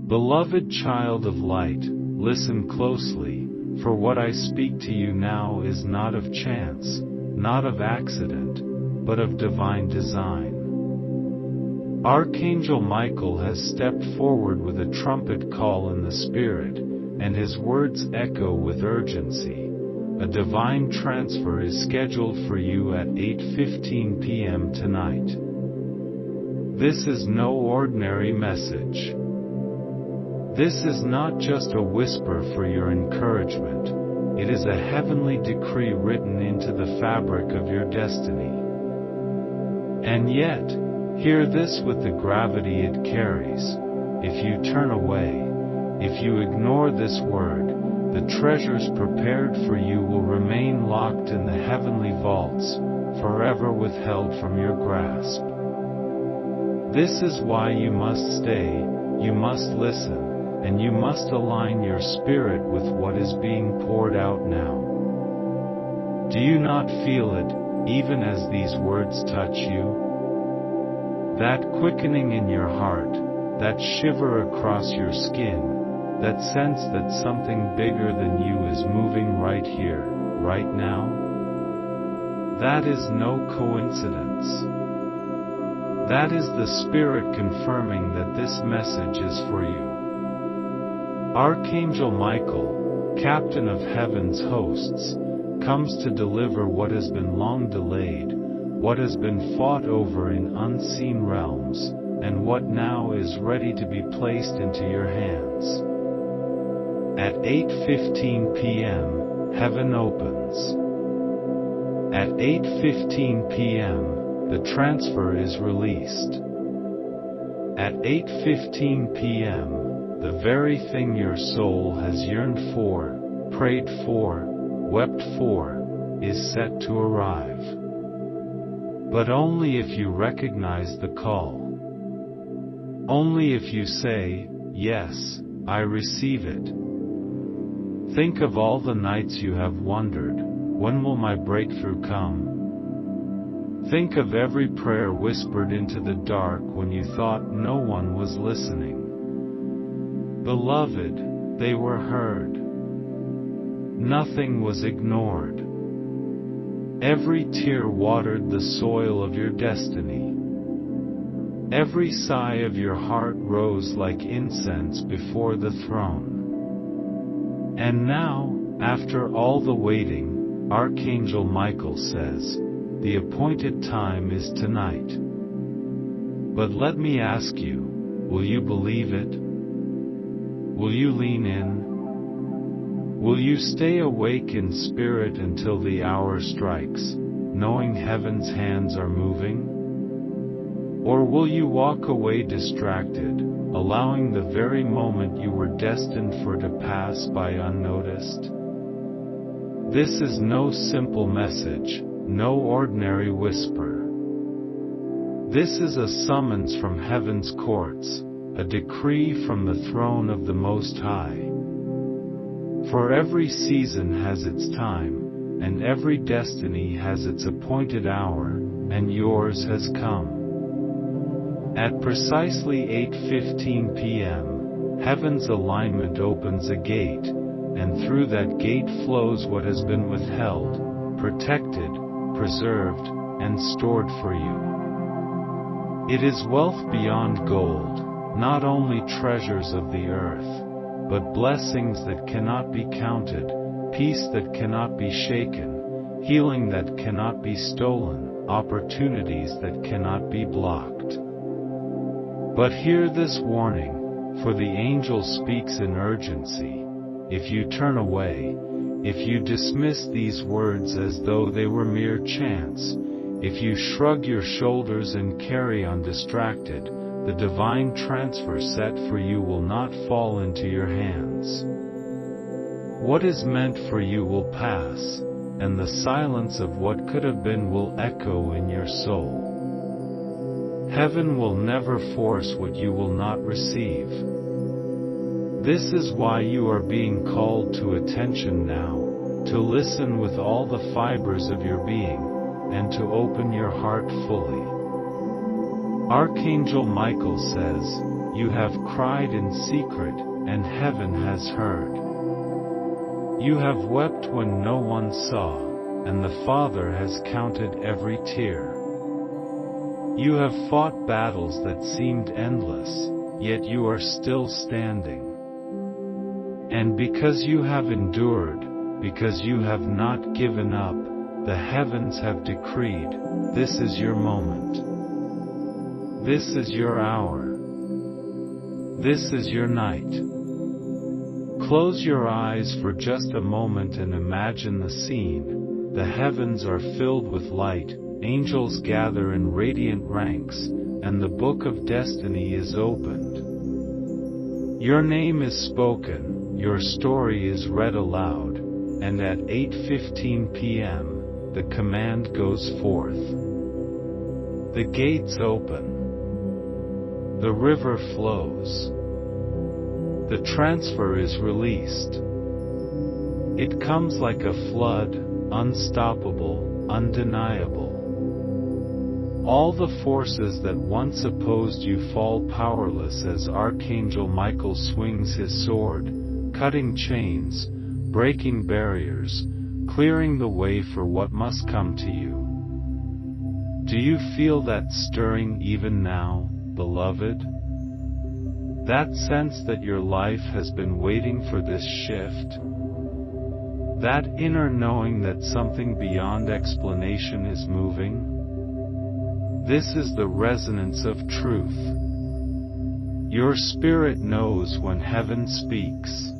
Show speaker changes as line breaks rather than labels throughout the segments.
Beloved child of light, listen closely, for what I speak to you now is not of chance, not of accident, but of divine design. Archangel Michael has stepped forward with a trumpet call in the spirit, and his words echo with urgency. A divine transfer is scheduled for you at 8:15 p.m. tonight. This is no ordinary message. This is not just a whisper for your encouragement. It is a heavenly decree written into the fabric of your destiny. And yet, hear this with the gravity it carries. If you turn away, if you ignore this word, the treasures prepared for you will remain locked in the heavenly vaults, forever withheld from your grasp. This is why you must stay, you must listen, and you must align your spirit with what is being poured out now. Do you not feel it, even as these words touch you? That quickening in your heart, that shiver across your skin, that sense that something bigger than you is moving right here, right now? That is no coincidence. That is the Spirit confirming that this message is for you. Archangel Michael, captain of heaven's hosts, comes to deliver what has been long delayed, what has been fought over in unseen realms, and what now is ready to be placed into your hands. At 8:15 p.m., heaven opens. At 8:15 p.m., the transfer is released. At 8:15 p.m., the very thing your soul has yearned for, prayed for, wept for, is set to arrive. But only if you recognize the call. Only if you say, "Yes, I receive it." Think of all the nights you have wondered, "When will my breakthrough come?" Think of every prayer whispered into the dark when you thought no one was listening. Beloved, they were heard. Nothing was ignored. Every tear watered the soil of your destiny. Every sigh of your heart rose like incense before the throne. And now, after all the waiting, Archangel Michael says, the appointed time is tonight. But let me ask you, will you believe it? Will you lean in? Will you stay awake in spirit until the hour strikes, knowing heaven's hands are moving? Or will you walk away distracted, allowing the very moment you were destined for to pass by unnoticed? This is no simple message, no ordinary whisper. This is a summons from heaven's courts, a decree from the throne of the Most High. For every season has its time, and every destiny has its appointed hour, and yours has come. At precisely 8:15 p.m., heaven's alignment opens a gate, and through that gate flows what has been withheld, protected, preserved, and stored for you. It is wealth beyond gold, not only treasures of the earth, but blessings that cannot be counted, peace that cannot be shaken, healing that cannot be stolen, opportunities that cannot be blocked. But hear this warning, for the angel speaks in urgency. If you turn away, if you dismiss these words as though they were mere chance, if you shrug your shoulders and carry on distracted, the divine transfer set for you will not fall into your hands. What is meant for you will pass, and the silence of what could have been will echo in your soul. Heaven will never force what you will not receive. This is why you are being called to attention now, to listen with all the fibers of your being, and to open your heart fully. Archangel Michael says, You have cried in secret, and heaven has heard. You have wept when no one saw, and the Father has counted every tear. You have fought battles that seemed endless, yet you are still standing. And because you have endured, because you have not given up, the heavens have decreed, this is your moment. This is your hour. This is your night. Close your eyes for just a moment and imagine the scene. The heavens are filled with light, angels gather in radiant ranks, and the book of destiny is opened. Your name is spoken, your story is read aloud, and at 8:15 p.m., the command goes forth. The gates open. The river flows. The transfer is released. It comes like a flood, unstoppable, undeniable. All the forces that once opposed you fall powerless as Archangel Michael swings his sword, cutting chains, breaking barriers, clearing the way for what must come to you. Do you feel that stirring even now, beloved? That sense that your life has been waiting for this shift? That inner knowing that something beyond explanation is moving? This is the resonance of truth. Your spirit knows when heaven speaks.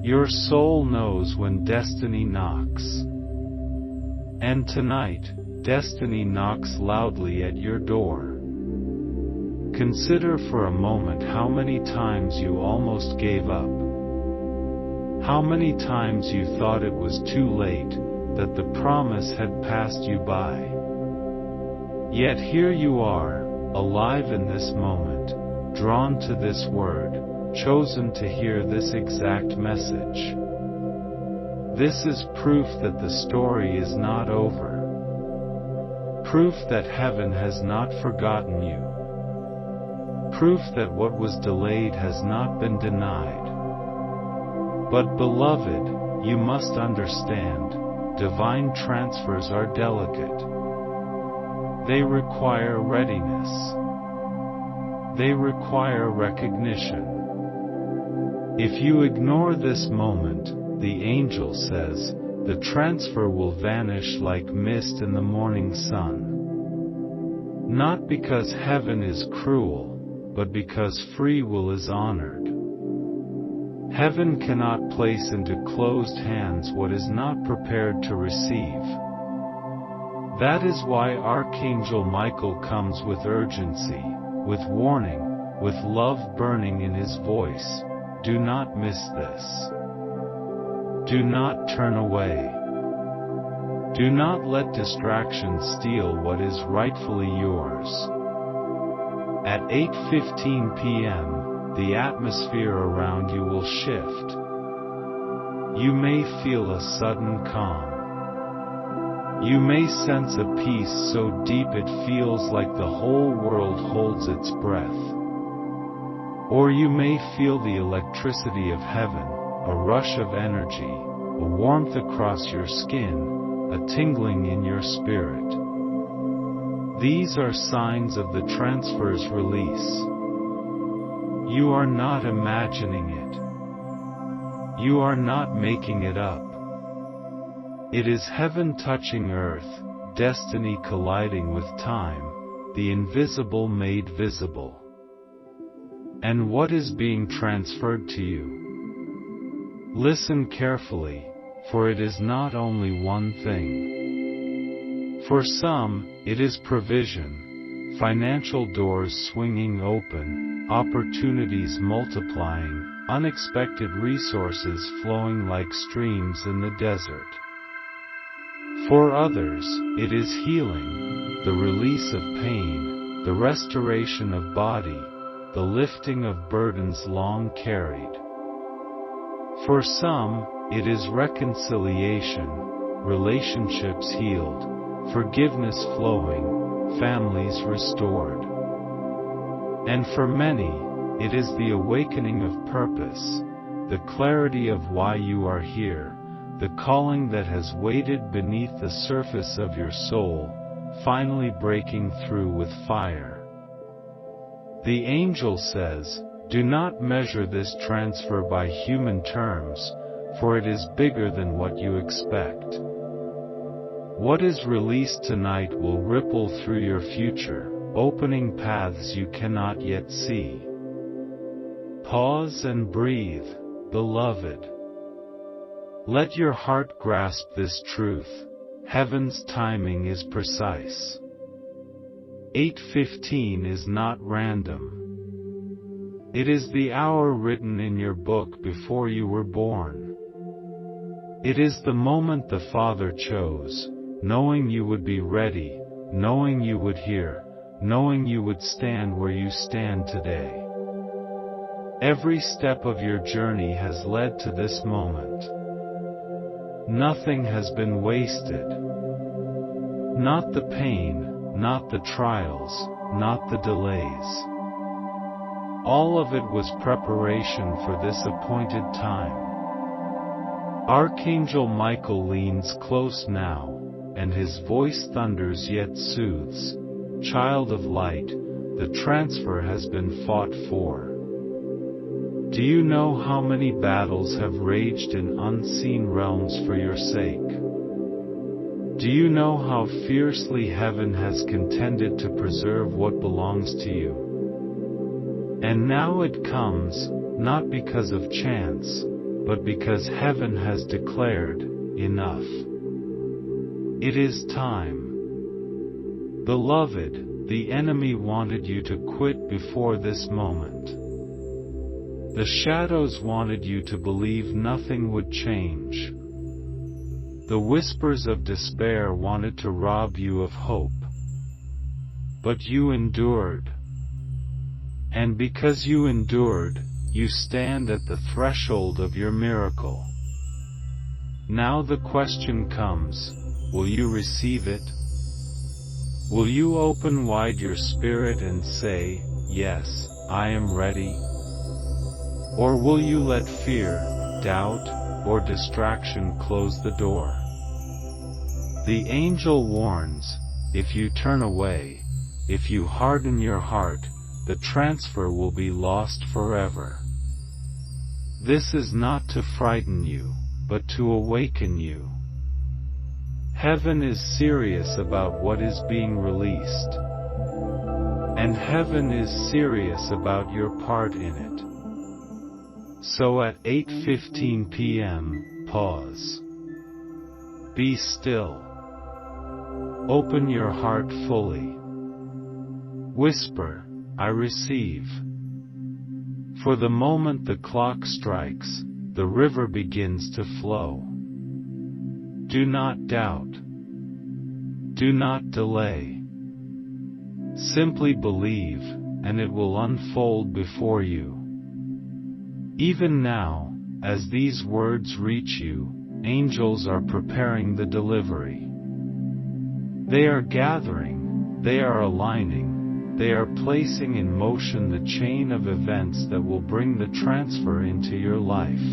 Your soul knows when destiny knocks. And tonight, destiny knocks loudly at your door. Consider for a moment how many times you almost gave up. How many times you thought it was too late, that the promise had passed you by. Yet here you are, alive in this moment, drawn to this word, chosen to hear this exact message. This is proof that the story is not over. Proof that heaven has not forgotten you. Proof that what was delayed has not been denied. But beloved, you must understand, divine transfers are delicate. They require readiness. They require recognition. If you ignore this moment, the angel says, the transfer will vanish like mist in the morning sun. Not because heaven is cruel, but because free will is honored. Heaven cannot place into closed hands what is not prepared to receive. That is why Archangel Michael comes with urgency, with warning, with love burning in his voice. Do not miss this. Do not turn away. Do not let distraction steal what is rightfully yours. At 8:15 p.m., the atmosphere around you will shift. You may feel a sudden calm. You may sense a peace so deep it feels like the whole world holds its breath. Or you may feel the electricity of heaven, a rush of energy, a warmth across your skin, a tingling in your spirit. These are signs of the transfer's release. You are not imagining it. You are not making it up. It is heaven touching earth, destiny colliding with time, the invisible made visible. And what is being transferred to you? Listen carefully, for it is not only one thing. For some, it is provision, financial doors swinging open, opportunities multiplying, unexpected resources flowing like streams in the desert. For others, it is healing, the release of pain, the restoration of body, the lifting of burdens long carried. For some, it is reconciliation, relationships healed, forgiveness flowing, families restored. And for many, it is the awakening of purpose, the clarity of why you are here, the calling that has waited beneath the surface of your soul, finally breaking through with fire. The angel says, "Do not measure this transfer by human terms, for it is bigger than what you expect. What is released tonight will ripple through your future, opening paths you cannot yet see." Pause and breathe, beloved. Let your heart grasp this truth. Heaven's timing is precise. 8:15 is not random. It is the hour written in your book before you were born. It is the moment the Father chose, knowing you would be ready, knowing you would hear, knowing you would stand where you stand today. Every step of your journey has led to this moment. Nothing has been wasted. Not the pain, not the trials, not the delays. All of it was preparation for this appointed time. Archangel Michael leans close now, and his voice thunders yet soothes. Child of light, the transfer has been fought for. Do you know how many battles have raged in unseen realms for your sake? Do you know how fiercely heaven has contended to preserve what belongs to you? And now it comes, not because of chance, but because heaven has declared, enough. It is time. Beloved, the enemy wanted you to quit before this moment. The shadows wanted you to believe nothing would change. The whispers of despair wanted to rob you of hope. But you endured. And because you endured, you stand at the threshold of your miracle. Now the question comes, will you receive it? Will you open wide your spirit and say, "Yes, I am ready"? Or will you let fear, doubt, or distraction close the door? The angel warns, if you turn away, if you harden your heart, the transfer will be lost forever. This is not to frighten you, but to awaken you. Heaven is serious about what is being released. And heaven is serious about your part in it. So at 8:15 p.m., pause. Be still. Open your heart fully. Whisper, "I receive." For the moment the clock strikes, the river begins to flow. Do not doubt. Do not delay. Simply believe, and it will unfold before you. Even now, as these words reach you, angels are preparing the delivery. They are gathering, they are aligning, they are placing in motion the chain of events that will bring the transfer into your life.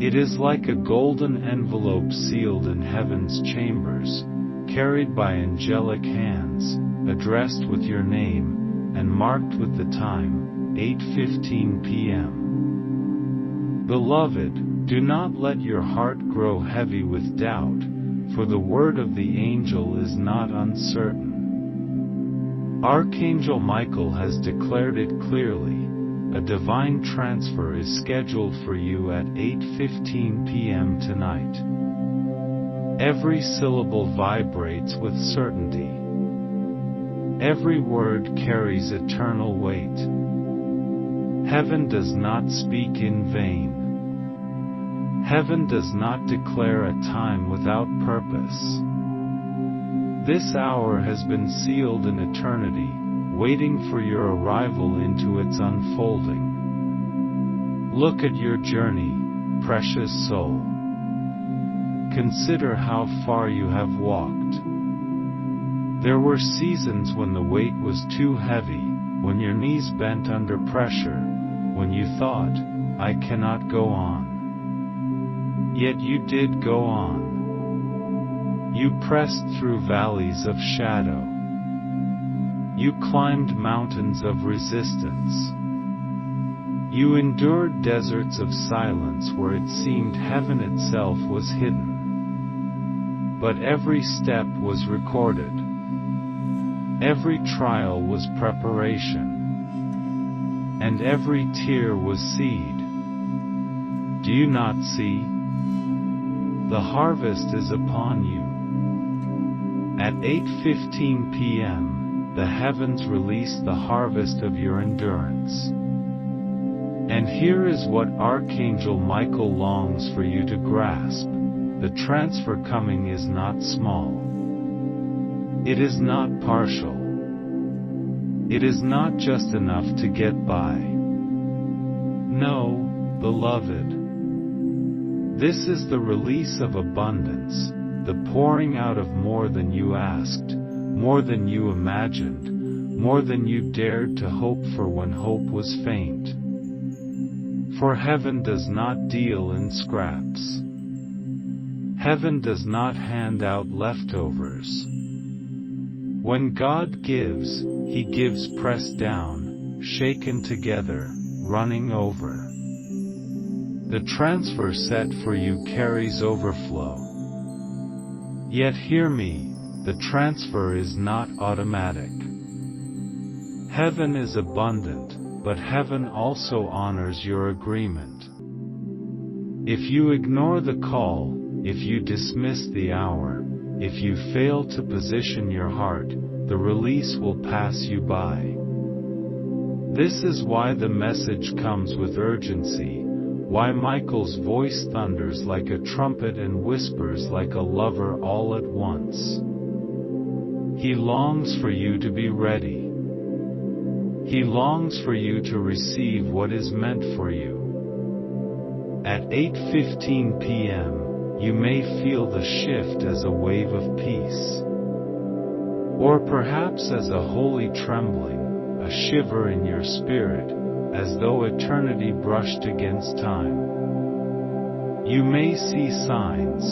It is like a golden envelope sealed in heaven's chambers, carried by angelic hands, addressed with your name, and marked with the time, 8:15 p.m. Beloved, do not let your heart grow heavy with doubt, for the word of the angel is not uncertain. Archangel Michael has declared it clearly. A divine transfer is scheduled for you at 8:15 p.m. tonight. Every syllable vibrates with certainty. Every word carries eternal weight. Heaven does not speak in vain. Heaven does not declare a time without purpose. This hour has been sealed in eternity, waiting for your arrival into its unfolding. Look at your journey, precious soul. Consider how far you have walked. There were seasons when the weight was too heavy, when your knees bent under pressure, when you thought, I cannot go on. Yet you did go on. You pressed through valleys of shadow. You climbed mountains of resistance. You endured deserts of silence where it seemed heaven itself was hidden. But every step was recorded. Every trial was preparation. And every tear was seed. Do you not see? The harvest is upon you. At 8:15 p.m., the heavens release the harvest of your endurance. And here is what Archangel Michael longs for you to grasp. The transfer coming is not small. It is not partial. It is not just enough to get by. No, beloved. This is the release of abundance, the pouring out of more than you asked, more than you imagined, more than you dared to hope for when hope was faint. For heaven does not deal in scraps. Heaven does not hand out leftovers. When God gives, He gives pressed down, shaken together, running over. The transfer set for you carries overflow. Yet hear me, the transfer is not automatic. Heaven is abundant, but heaven also honors your agreement. If you ignore the call, if you dismiss the hour, if you fail to position your heart, the release will pass you by. This is why the message comes with urgency, why Michael's voice thunders like a trumpet and whispers like a lover all at once. He longs for you to be ready. He longs for you to receive what is meant for you. At 8:15 p.m., you may feel the shift as a wave of peace. Or perhaps as a holy trembling, a shiver in your spirit, as though eternity brushed against time. You may see signs,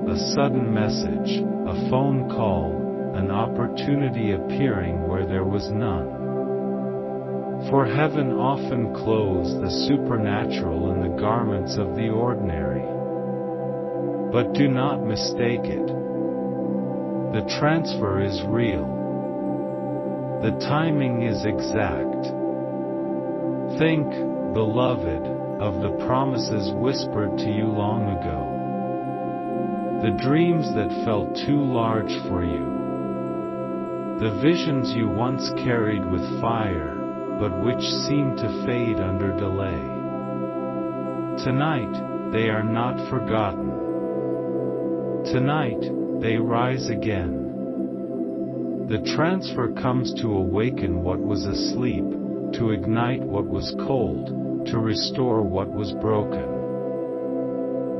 a sudden message, a phone call, an opportunity appearing where there was none. For heaven often clothes the supernatural in the garments of the ordinary. But do not mistake it. The transfer is real. The timing is exact. Think, beloved, of the promises whispered to you long ago. The dreams that felt too large for you. The visions you once carried with fire, but which seemed to fade under delay. Tonight, they are not forgotten. Tonight, they rise again. The transfer comes to awaken what was asleep, to ignite what was cold, to restore what was broken.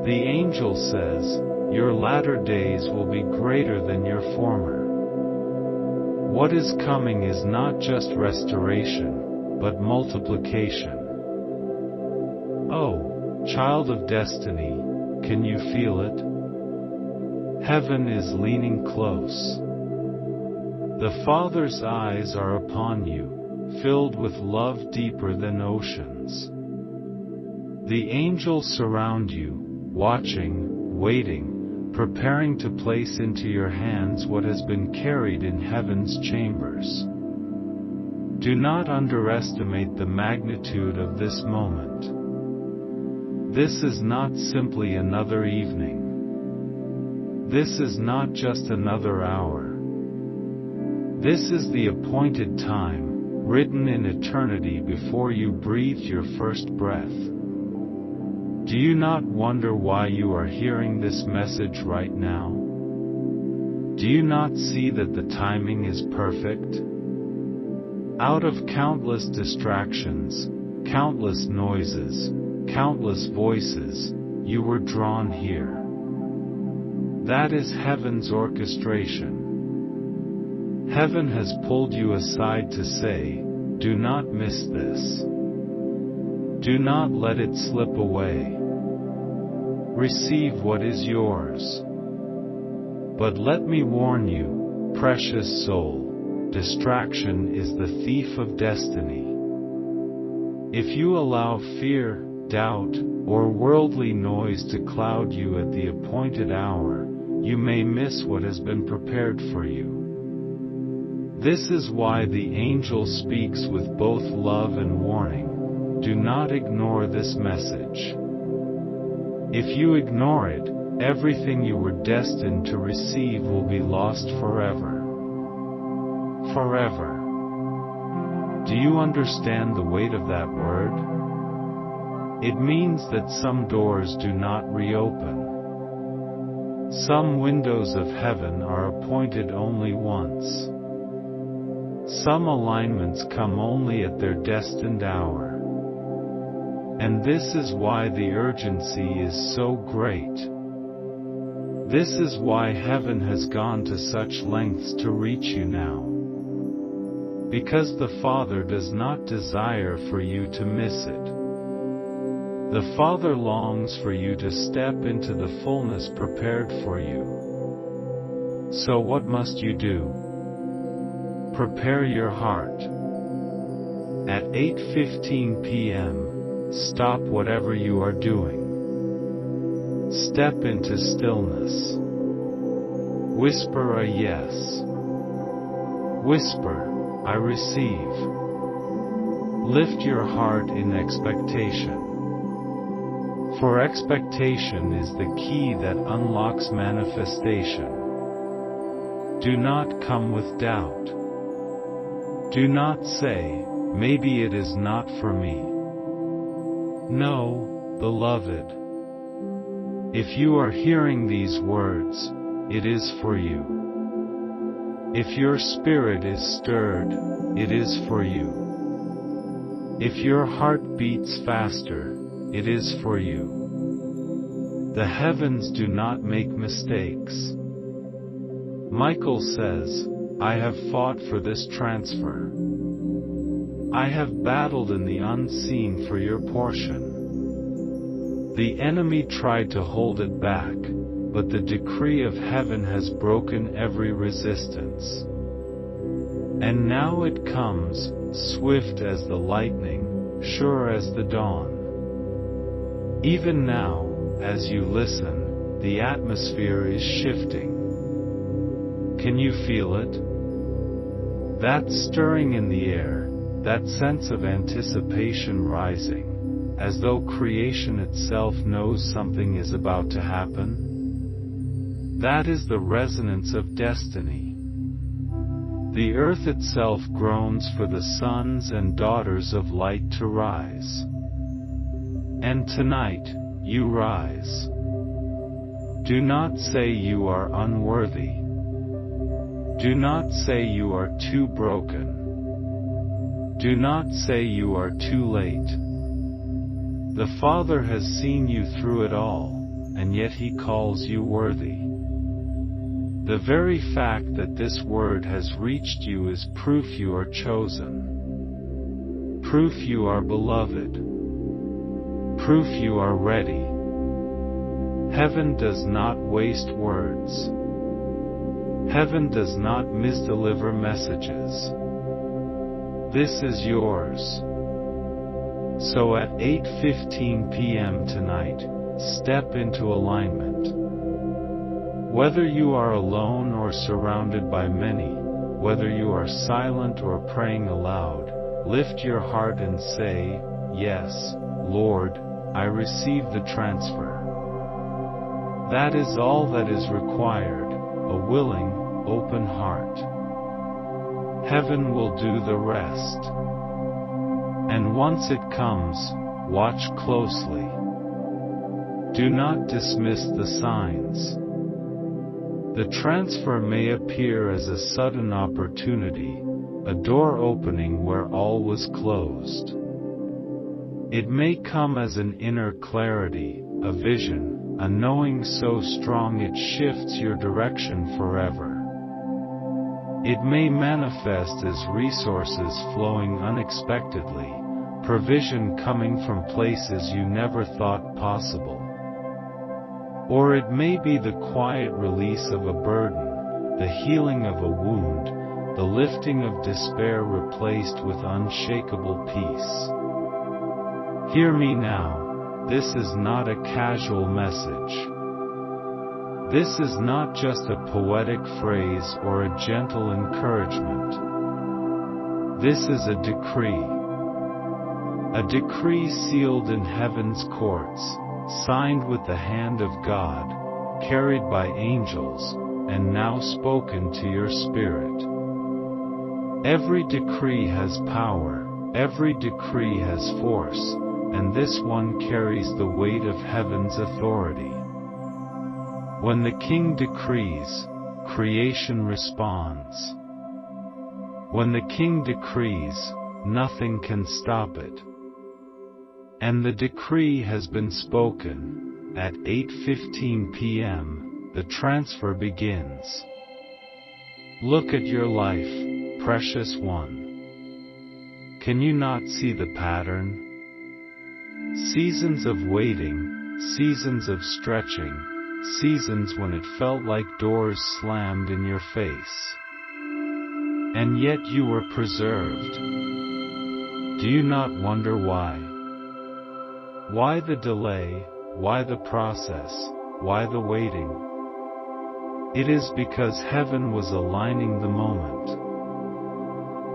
The angel says, your latter days will be greater than your former. What is coming is not just restoration, but multiplication. Oh, child of destiny, can you feel it? Heaven is leaning close. The Father's eyes are upon you, filled with love deeper than oceans. The angels surround you, watching, waiting, preparing to place into your hands what has been carried in heaven's chambers. Do not underestimate the magnitude of this moment. This is not simply another evening. This is not just another hour. This is the appointed time, written in eternity before you breathed your first breath. Do you not wonder why you are hearing this message right now? Do you not see that the timing is perfect? Out of countless distractions, countless noises, countless voices, you were drawn here. That is heaven's orchestration. Heaven has pulled you aside to say, do not miss this. Do not let it slip away. Receive what is yours. But let me warn you, precious soul, distraction is the thief of destiny. If you allow fear, doubt, or worldly noise to cloud you at the appointed hour, you may miss what has been prepared for you. This is why the angel speaks with both love and warning. Do not ignore this message. If you ignore it, everything you were destined to receive will be lost forever. Forever. Do you understand the weight of that word? It means that some doors do not reopen. Some windows of heaven are appointed only once. Some alignments come only at their destined hour. And this is why the urgency is so great. This is why heaven has gone to such lengths to reach you now. Because the Father does not desire for you to miss it. The Father longs for you to step into the fullness prepared for you. So what must you do? Prepare your heart. At 8:15 p.m., stop whatever you are doing. Step into stillness. Whisper a yes. Whisper, I receive. Lift your heart in expectation. For expectation is the key that unlocks manifestation. Do not come with doubt. Do not say, maybe it is not for me. No, beloved. If you are hearing these words, it is for you. If your spirit is stirred, it is for you. If your heart beats faster, it is for you. The heavens do not make mistakes. Michael says, I have fought for this transfer. I have battled in the unseen for your portion. The enemy tried to hold it back, but the decree of heaven has broken every resistance. And now it comes, swift as the lightning, sure as the dawn. Even now, as you listen, the atmosphere is shifting. Can you feel it? That stirring in the air, that sense of anticipation rising, as though creation itself knows something is about to happen? That is the resonance of destiny. The earth itself groans for the sons and daughters of light to rise. And tonight, you rise. Do not say you are unworthy. Do not say you are too broken. Do not say you are too late. The Father has seen you through it all, and yet He calls you worthy. The very fact that this word has reached you is proof you are chosen. Proof you are beloved. Proof you are ready. Heaven does not waste words. Heaven does not misdeliver messages. This is yours. So at 8:15 p.m. tonight, step into alignment. Whether you are alone or surrounded by many, whether you are silent or praying aloud, lift your heart and say, Yes, Lord, I receive the transfer. That is all that is required, a willing, open heart. Heaven will do the rest. And once it comes, watch closely. Do not dismiss the signs. The transfer may appear as a sudden opportunity, a door opening where all was closed. It may come as an inner clarity, a vision, a knowing so strong it shifts your direction forever. It may manifest as resources flowing unexpectedly, provision coming from places you never thought possible. Or it may be the quiet release of a burden, the healing of a wound, the lifting of despair replaced with unshakable peace. Hear me now, this is not a casual message. This is not just a poetic phrase or a gentle encouragement. This is a decree sealed in heaven's courts, signed with the hand of God, carried by angels, and now spoken to your spirit. Every decree has power, every decree has force, and this one carries the weight of heaven's authority. When the King decrees, creation responds. When the King decrees, nothing can stop it. And the decree has been spoken. At 8:15 p.m., the transfer begins. Look at your life, precious one. Can you not see the pattern? Seasons of waiting, seasons of stretching, seasons when it felt like doors slammed in your face. And yet you were preserved. Do you not wonder why? Why the delay? Why the process? Why the waiting? It is because heaven was aligning the moment.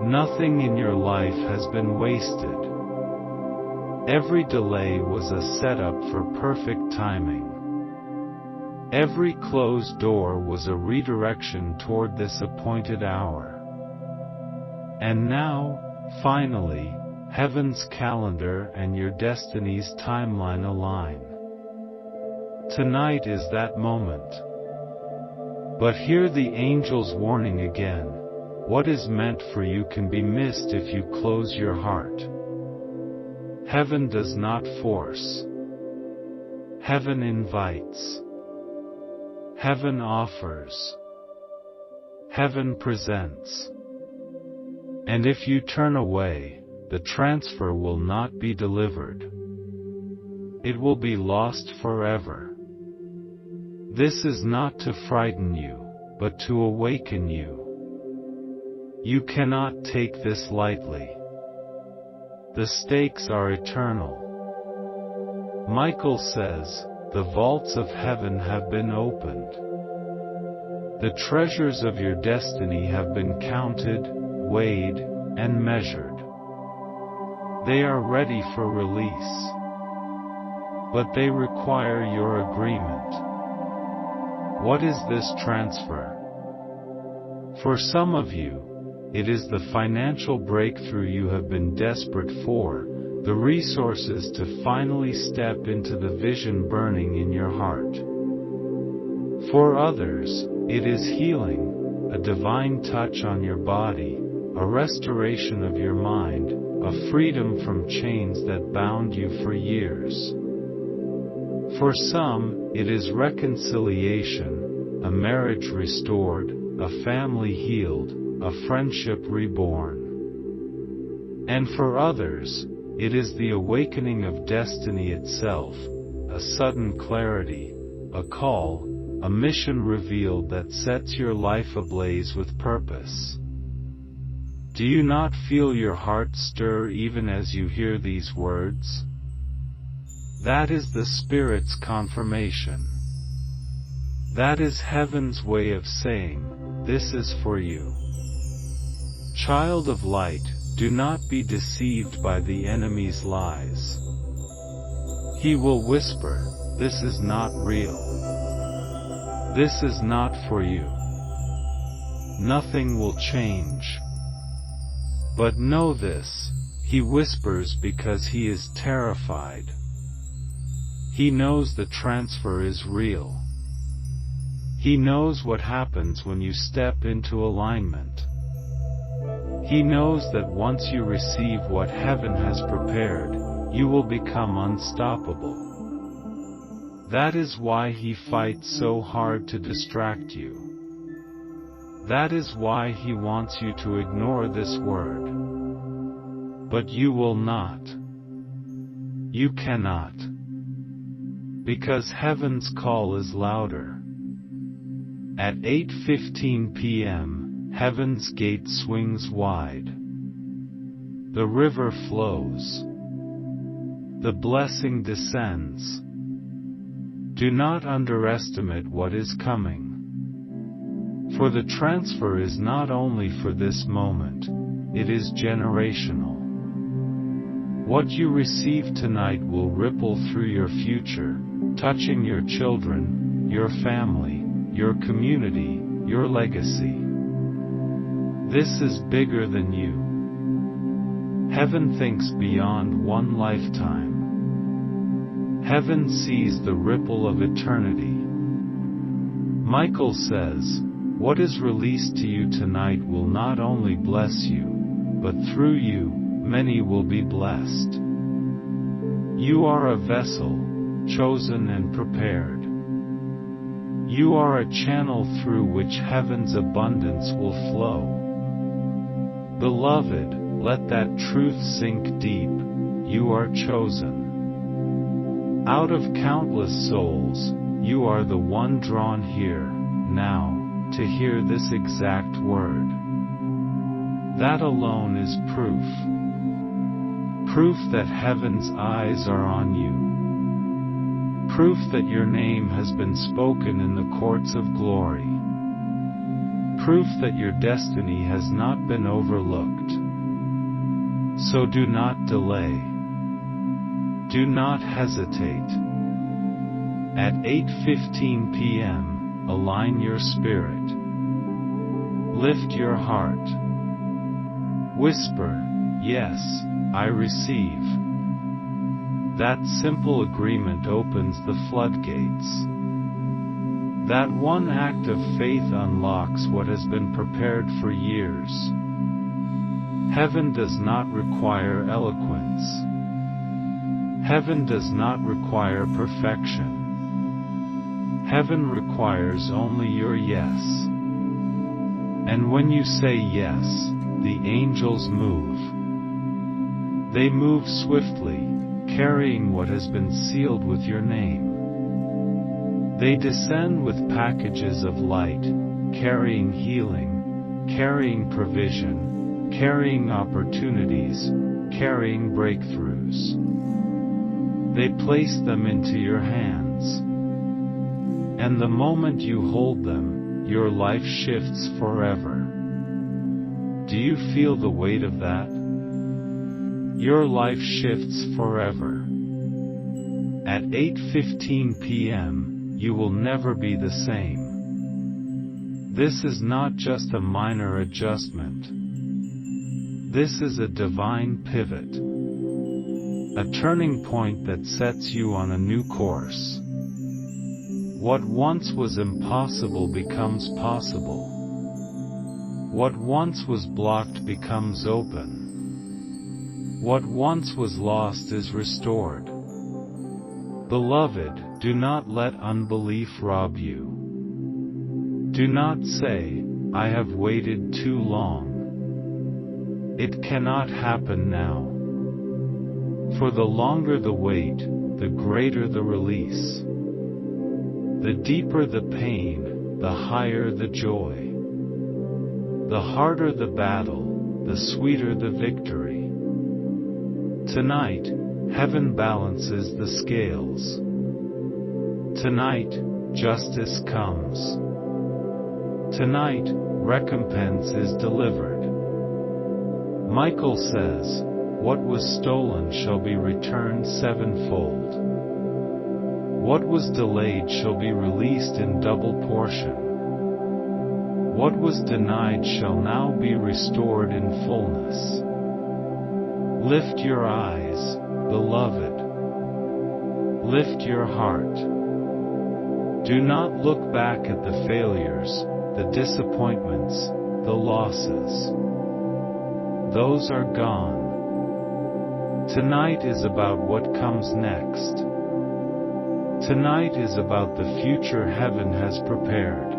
Nothing in your life has been wasted. Every delay was a setup for perfect timing. Every closed door was a redirection toward this appointed hour. And now, finally, heaven's calendar and your destiny's timeline align. Tonight is that moment. But hear the angel's warning again. What is meant for you can be missed if you close your heart. Heaven does not force. Heaven invites. Heaven offers. Heaven presents. And if you turn away, the transfer will not be delivered. It will be lost forever. This is not to frighten you, but to awaken you. You cannot take this lightly. The stakes are eternal. Michael says, the vaults of heaven have been opened. The treasures of your destiny have been counted, weighed, and measured. They are ready for release. But they require your agreement. What is this transfer? For some of you, it is the financial breakthrough you have been desperate for, the resources to finally step into the vision burning in your heart. For others, it is healing, a divine touch on your body, a restoration of your mind, a freedom from chains that bound you for years. For some, it is reconciliation, a marriage restored, a family healed, a friendship reborn. And for others, it is the awakening of destiny itself, a sudden clarity, a call, a mission revealed that sets your life ablaze with purpose. Do you not feel your heart stir even as you hear these words? That is the Spirit's confirmation. That is heaven's way of saying, this is for you. Child of light, do not be deceived by the enemy's lies. He will whisper, this is not real. This is not for you. Nothing will change. But know this, he whispers because he is terrified. He knows the transfer is real. He knows what happens when you step into alignment. He knows that once you receive what heaven has prepared, you will become unstoppable. That is why he fights so hard to distract you. That is why he wants you to ignore this word. But you will not. You cannot. Because heaven's call is louder. At 8:15 p.m., heaven's gate swings wide. The river flows. The blessing descends. Do not underestimate what is coming. For the transfer is not only for this moment, it is generational. What you receive tonight will ripple through your future, touching your children, your family, your community, your legacy. This is bigger than you. Heaven thinks beyond one lifetime. Heaven sees the ripple of eternity. Michael says, what is released to you tonight will not only bless you, but through you, many will be blessed. You are a vessel, chosen and prepared. You are a channel through which heaven's abundance will flow. Beloved, let that truth sink deep. You are chosen. Out of countless souls, you are the one drawn here, now, to hear this exact word. That alone is proof. Proof that heaven's eyes are on you. Proof that your name has been spoken in the courts of glory. Proof that your destiny has not been overlooked. So do not delay. Do not hesitate. At 8:15 p.m., align your spirit. Lift your heart. Whisper, yes, I receive. That simple agreement opens the floodgates. That one act of faith unlocks what has been prepared for years. Heaven does not require eloquence. Heaven does not require perfection. Heaven requires only your yes. And when you say yes, the angels move. They move swiftly, carrying what has been sealed with your name. They descend with packages of light, carrying healing, carrying provision, carrying opportunities, carrying breakthroughs. They place them into your hands. And the moment you hold them, your life shifts forever. Do you feel the weight of that? Your life shifts forever. At 8:15 p.m., you will never be the same. This is not just a minor adjustment. This is a divine pivot. A turning point that sets you on a new course. What once was impossible becomes possible. What once was blocked becomes open. What once was lost is restored. Beloved, do not let unbelief rob you. Do not say, I have waited too long. It cannot happen now. For the longer the wait, the greater the release. The deeper the pain, the higher the joy. The harder the battle, the sweeter the victory. Tonight, heaven balances the scales. Tonight, justice comes. Tonight, recompense is delivered. Michael says, what was stolen shall be returned sevenfold. What was delayed shall be released in double portion. What was denied shall now be restored in fullness. Lift your eyes, beloved. Lift your heart. Do not look back at the failures, the disappointments, the losses. Those are gone. Tonight is about what comes next. Tonight is about the future heaven has prepared.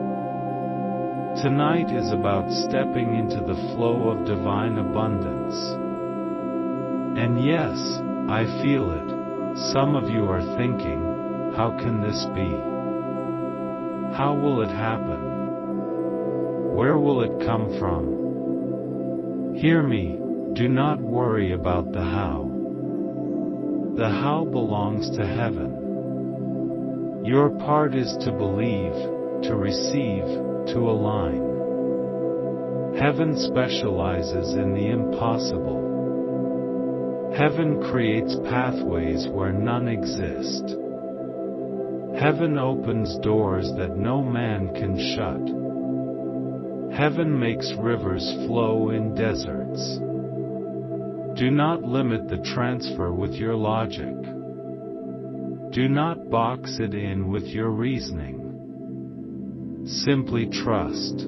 Tonight is about stepping into the flow of divine abundance. And yes, I feel it. Some of you are thinking, how can this be? How will it happen? Where will it come from? Hear me, do not worry about the how. The how belongs to heaven. Your part is to believe, to receive, to align. Heaven specializes in the impossible. Heaven creates pathways where none exist. Heaven opens doors that no man can shut. Heaven makes rivers flow in deserts. Do not limit the transfer with your logic. Do not box it in with your reasoning. Simply trust.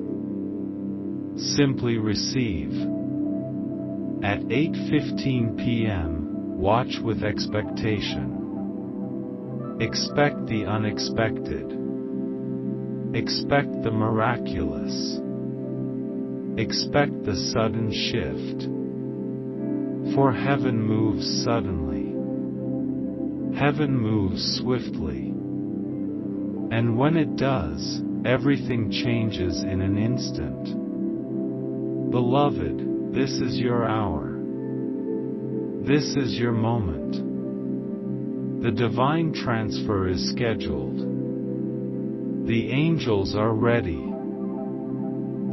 Simply receive. At 8:15 p.m., watch with expectation. Expect the unexpected. Expect the miraculous. Expect the sudden shift. For heaven moves suddenly. Heaven moves swiftly. And when it does, everything changes in an instant. Beloved, this is your hour. This is your moment. The divine transfer is scheduled. The angels are ready.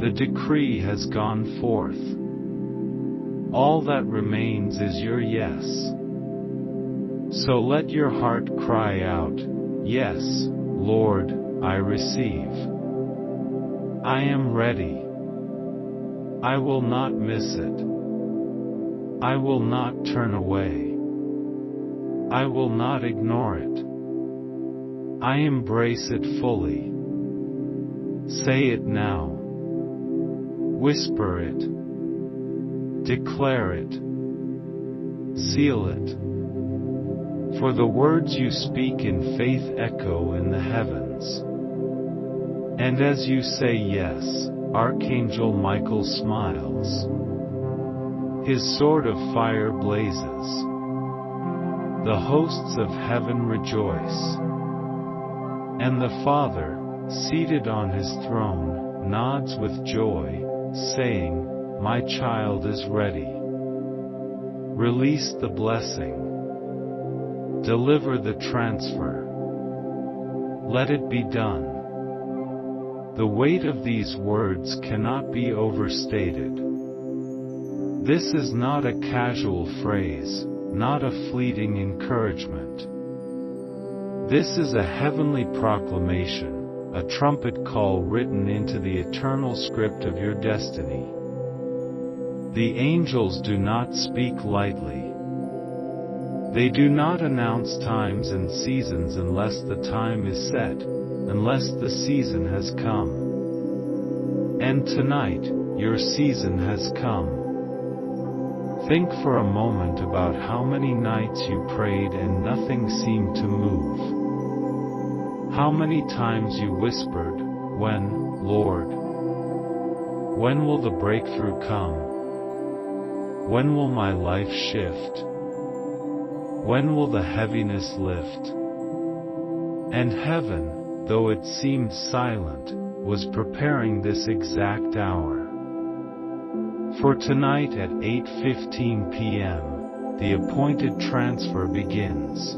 The decree has gone forth. All that remains is your yes. So let your heart cry out, yes, Lord, I receive. I am ready. I will not miss it. I will not turn away. I will not ignore it. I embrace it fully. Say it now. Whisper it. Declare it. Seal it. For the words you speak in faith echo in the heavens. And as you say yes, Archangel Michael smiles. His sword of fire blazes. The hosts of heaven rejoice. And the Father, seated on his throne, nods with joy, saying, my child is ready. Release the blessing. Deliver the transfer. Let it be done. The weight of these words cannot be overstated. This is not a casual phrase, not a fleeting encouragement. This is a heavenly proclamation, a trumpet call written into the eternal script of your destiny. The angels do not speak lightly. They do not announce times and seasons unless the time is set, unless the season has come. And tonight, your season has come. Think for a moment about how many nights you prayed and nothing seemed to move. How many times you whispered, when, Lord? When will the breakthrough come? When will my life shift? When will the heaviness lift? And heaven, though it seemed silent, was preparing this exact hour. For tonight at 8:15 p.m., the appointed transfer begins.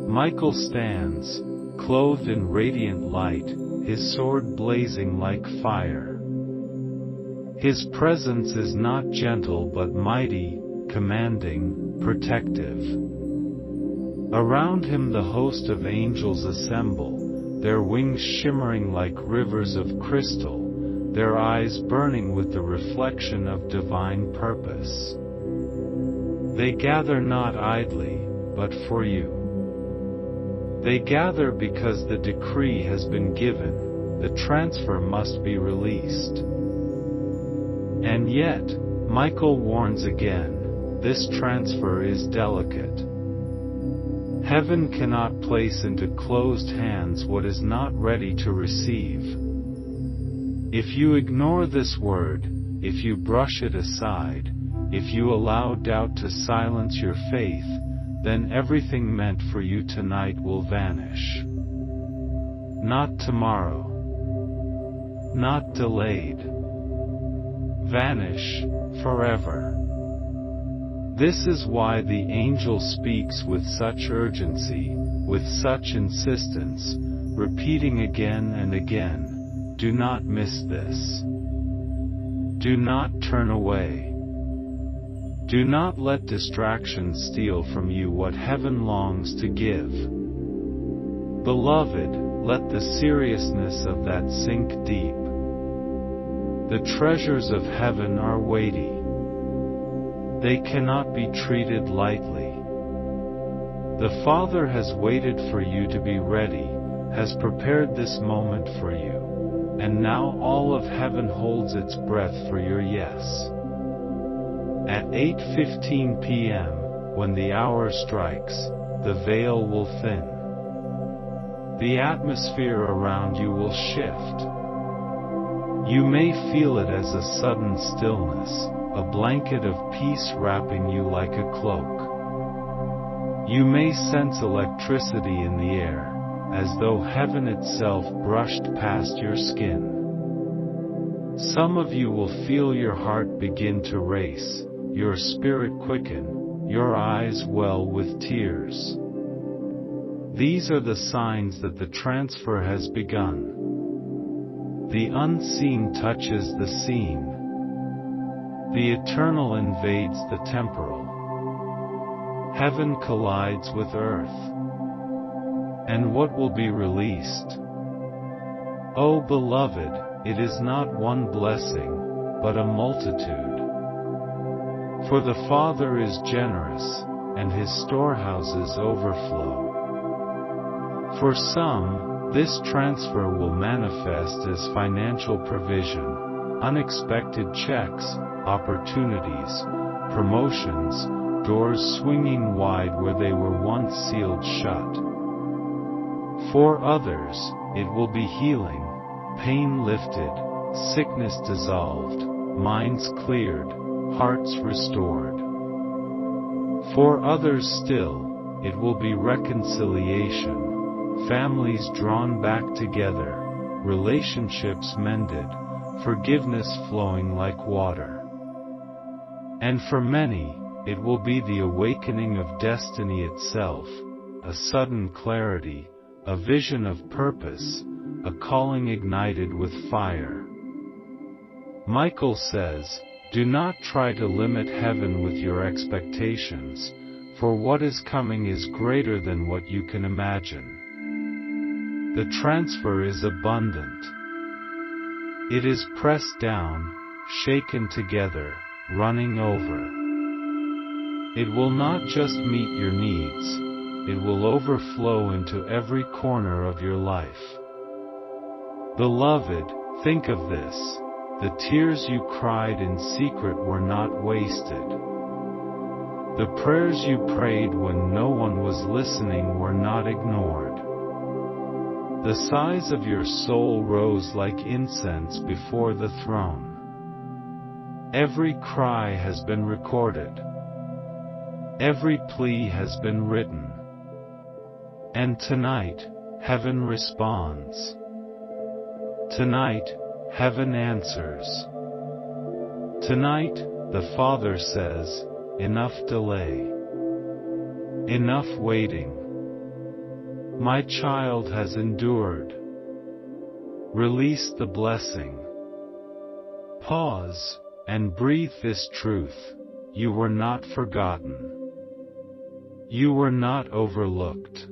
Michael stands, clothed in radiant light, his sword blazing like fire. His presence is not gentle but mighty, commanding, protective. Around him the host of angels assemble, their wings shimmering like rivers of crystal, their eyes burning with the reflection of divine purpose. They gather not idly, but for you. They gather because the decree has been given, the transfer must be released. And yet, Michael warns again, this transfer is delicate. Heaven cannot place into closed hands what is not ready to receive. If you ignore this word, if you brush it aside, if you allow doubt to silence your faith, then everything meant for you tonight will vanish. Not tomorrow. Not delayed. Vanish, forever. This is why the angel speaks with such urgency, with such insistence, repeating again and again, do not miss this. Do not turn away. Do not let distractions steal from you what heaven longs to give. Beloved, let the seriousness of that sink deep. The treasures of heaven are weighty. They cannot be treated lightly. The Father has waited for you to be ready, has prepared this moment for you, and now all of heaven holds its breath for your yes. At 8:15 p.m., when the hour strikes, the veil will thin. The atmosphere around you will shift. You may feel it as a sudden stillness, a blanket of peace wrapping you like a cloak. You may sense electricity in the air, as though heaven itself brushed past your skin. Some of you will feel your heart begin to race, your spirit quicken, your eyes well with tears. These are the signs that the transfer has begun. The unseen touches the seen. The eternal invades the temporal. Heaven collides with earth. And what will be released? Oh beloved, it is not one blessing, but a multitude. For the Father is generous, and his storehouses overflow. For some, this transfer will manifest as financial provision, unexpected checks, opportunities, promotions, doors swinging wide where they were once sealed shut. For others, it will be healing, pain lifted, sickness dissolved, minds cleared, hearts restored. For others still, it will be reconciliation, families drawn back together, relationships mended, forgiveness flowing like water. And for many, it will be the awakening of destiny itself, a sudden clarity, a vision of purpose, a calling ignited with fire. Michael says, do not try to limit heaven with your expectations, for what is coming is greater than what you can imagine. The transfer is abundant. It is pressed down, shaken together, running over. It will not just meet your needs, it will overflow into every corner of your life. Beloved, think of this. The tears you cried in secret were not wasted. The prayers you prayed when no one was listening were not ignored. The sighs of your soul rose like incense before the throne. Every cry has been recorded. Every plea has been written. And tonight, heaven responds. Tonight, heaven answers. Tonight, the Father says, enough delay. Enough waiting. My child has endured. Release the blessing. Pause, and breathe this truth. You were not forgotten. You were not overlooked.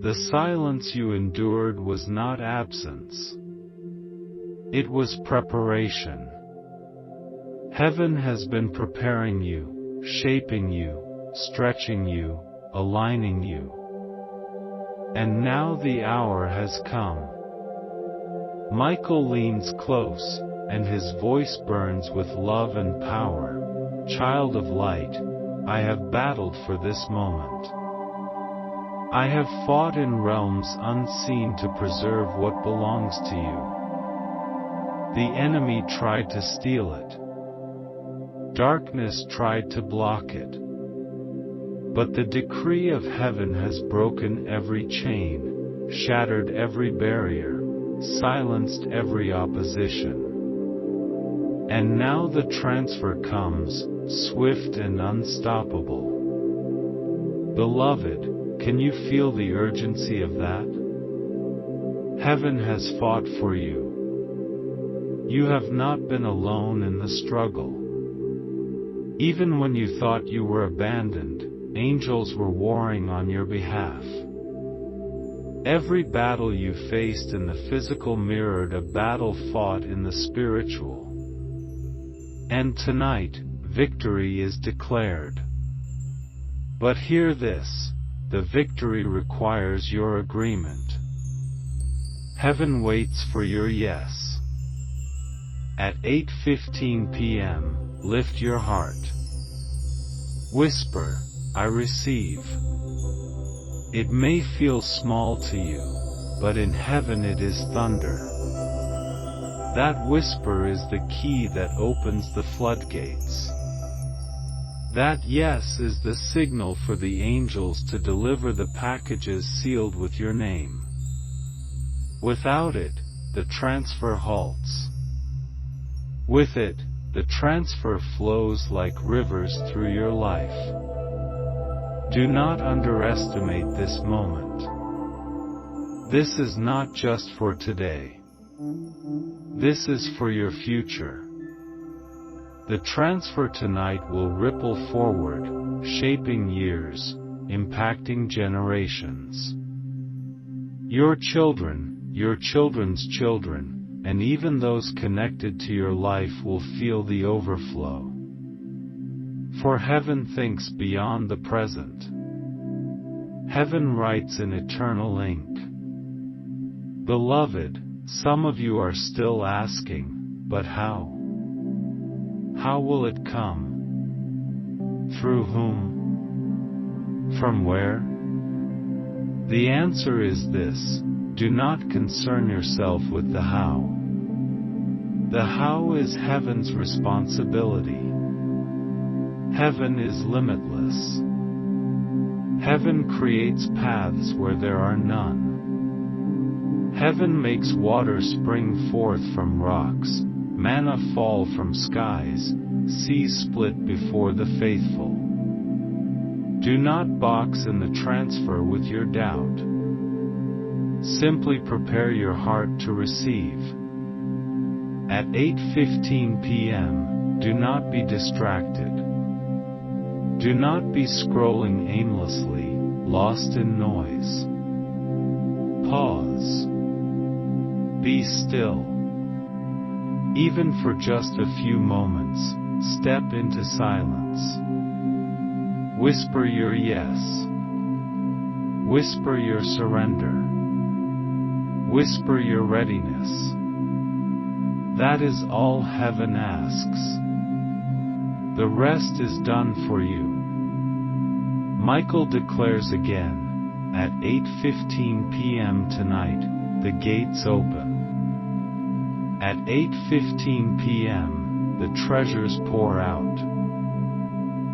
The silence you endured was not absence. It was preparation. Heaven has been preparing you, shaping you, stretching you, aligning you. And now the hour has come. Michael leans close, and his voice burns with love and power. Child of light, I have battled for this moment. I have fought in realms unseen to preserve what belongs to you. The enemy tried to steal it. Darkness tried to block it. But the decree of heaven has broken every chain, shattered every barrier, silenced every opposition. And now the transfer comes, swift and unstoppable. Beloved, can you feel the urgency of that? Heaven has fought for you. You have not been alone in the struggle. Even when you thought you were abandoned, angels were warring on your behalf. Every battle you faced in the physical mirrored a battle fought in the spiritual. And tonight, victory is declared. But hear this, the victory requires your agreement. Heaven waits for your yes. At 8:15 p.m., lift your heart. Whisper, I receive. It may feel small to you, but in heaven it is thunder. That whisper is the key that opens the floodgates. That yes is the signal for the angels to deliver the packages sealed with your name. Without it, the transfer halts. With it, the transfer flows like rivers through your life. Do not underestimate this moment. This is not just for today. This is for your future. The transfer tonight will ripple forward, shaping years, impacting generations. Your children, your children's children, and even those connected to your life will feel the overflow. For heaven thinks beyond the present. Heaven writes in eternal ink. Beloved, some of you are still asking, but how? How will it come? Through whom? From where? The answer is this: do not concern yourself with the how. The how is heaven's responsibility. Heaven is limitless. Heaven creates paths where there are none. Heaven makes water spring forth from rocks, manna fall from skies, seas split before the faithful. Do not box in the transfer with your doubt. Simply prepare your heart to receive. At 8:15 p.m., do not be distracted. Do not be scrolling aimlessly, lost in noise. Pause. Be still. Even for just a few moments, step into silence. Whisper your yes. Whisper your surrender. Whisper your readiness. That is all heaven asks. The rest is done for you. Michael declares again, at 8:15 p.m. tonight, the gates open. At 8:15 p.m., the treasures pour out.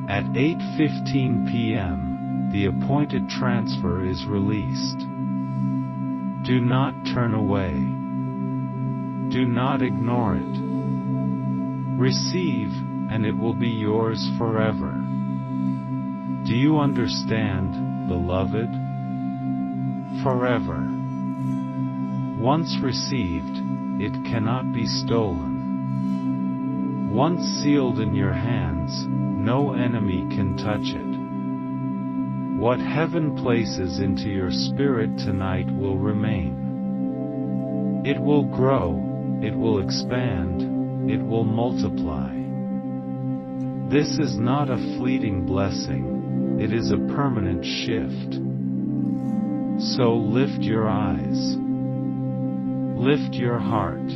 At 8:15 p.m., the appointed transfer is released. Do not turn away. Do not ignore it. Receive, and it will be yours forever. Do you understand, beloved? Forever. Once received, it cannot be stolen. Once sealed in your hands, no enemy can touch it. What heaven places into your spirit tonight will remain. It will grow, it will expand, it will multiply. This is not a fleeting blessing, it is a permanent shift. So lift your eyes. Lift your heart.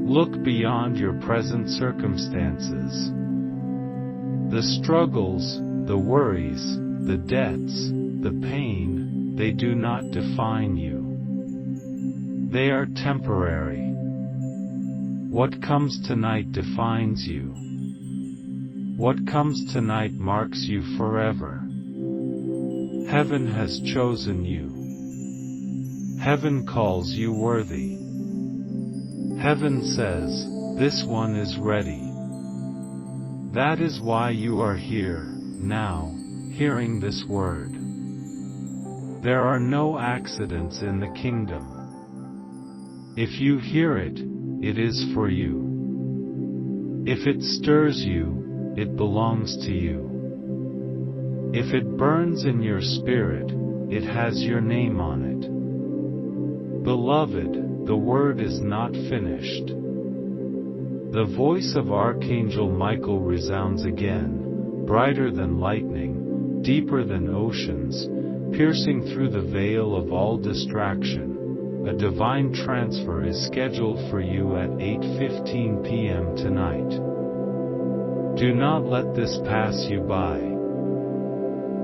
Look beyond your present circumstances. The struggles, the worries, the debts, the pain, they do not define you. They are temporary. What comes tonight defines you. What comes tonight marks you forever. Heaven has chosen you. Heaven calls you worthy. Heaven says, this one is ready. That is why you are here, now, hearing this word. There are no accidents in the kingdom. If you hear it, it is for you. If it stirs you, it belongs to you. If it burns in your spirit, it has your name on it. Beloved, the word is not finished. The voice of Archangel Michael resounds again, brighter than lightning, deeper than oceans, piercing through the veil of all distraction. A divine transfer is scheduled for you at 8:15 p.m. tonight. Do not let this pass you by.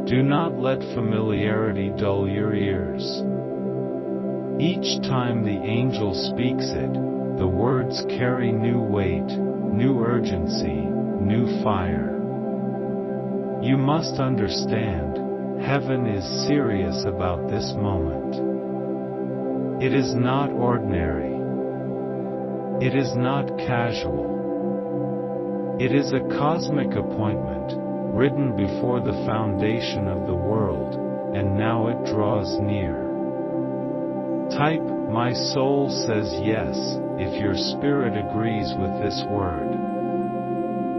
Do not let familiarity dull your ears. Each time the angel speaks it, the words carry new weight, new urgency, new fire. You must understand, heaven is serious about this moment. It is not ordinary. It is not casual. It is a cosmic appointment, written before the foundation of the world, and now it draws near. Type, "My soul says yes," if your spirit agrees with this word.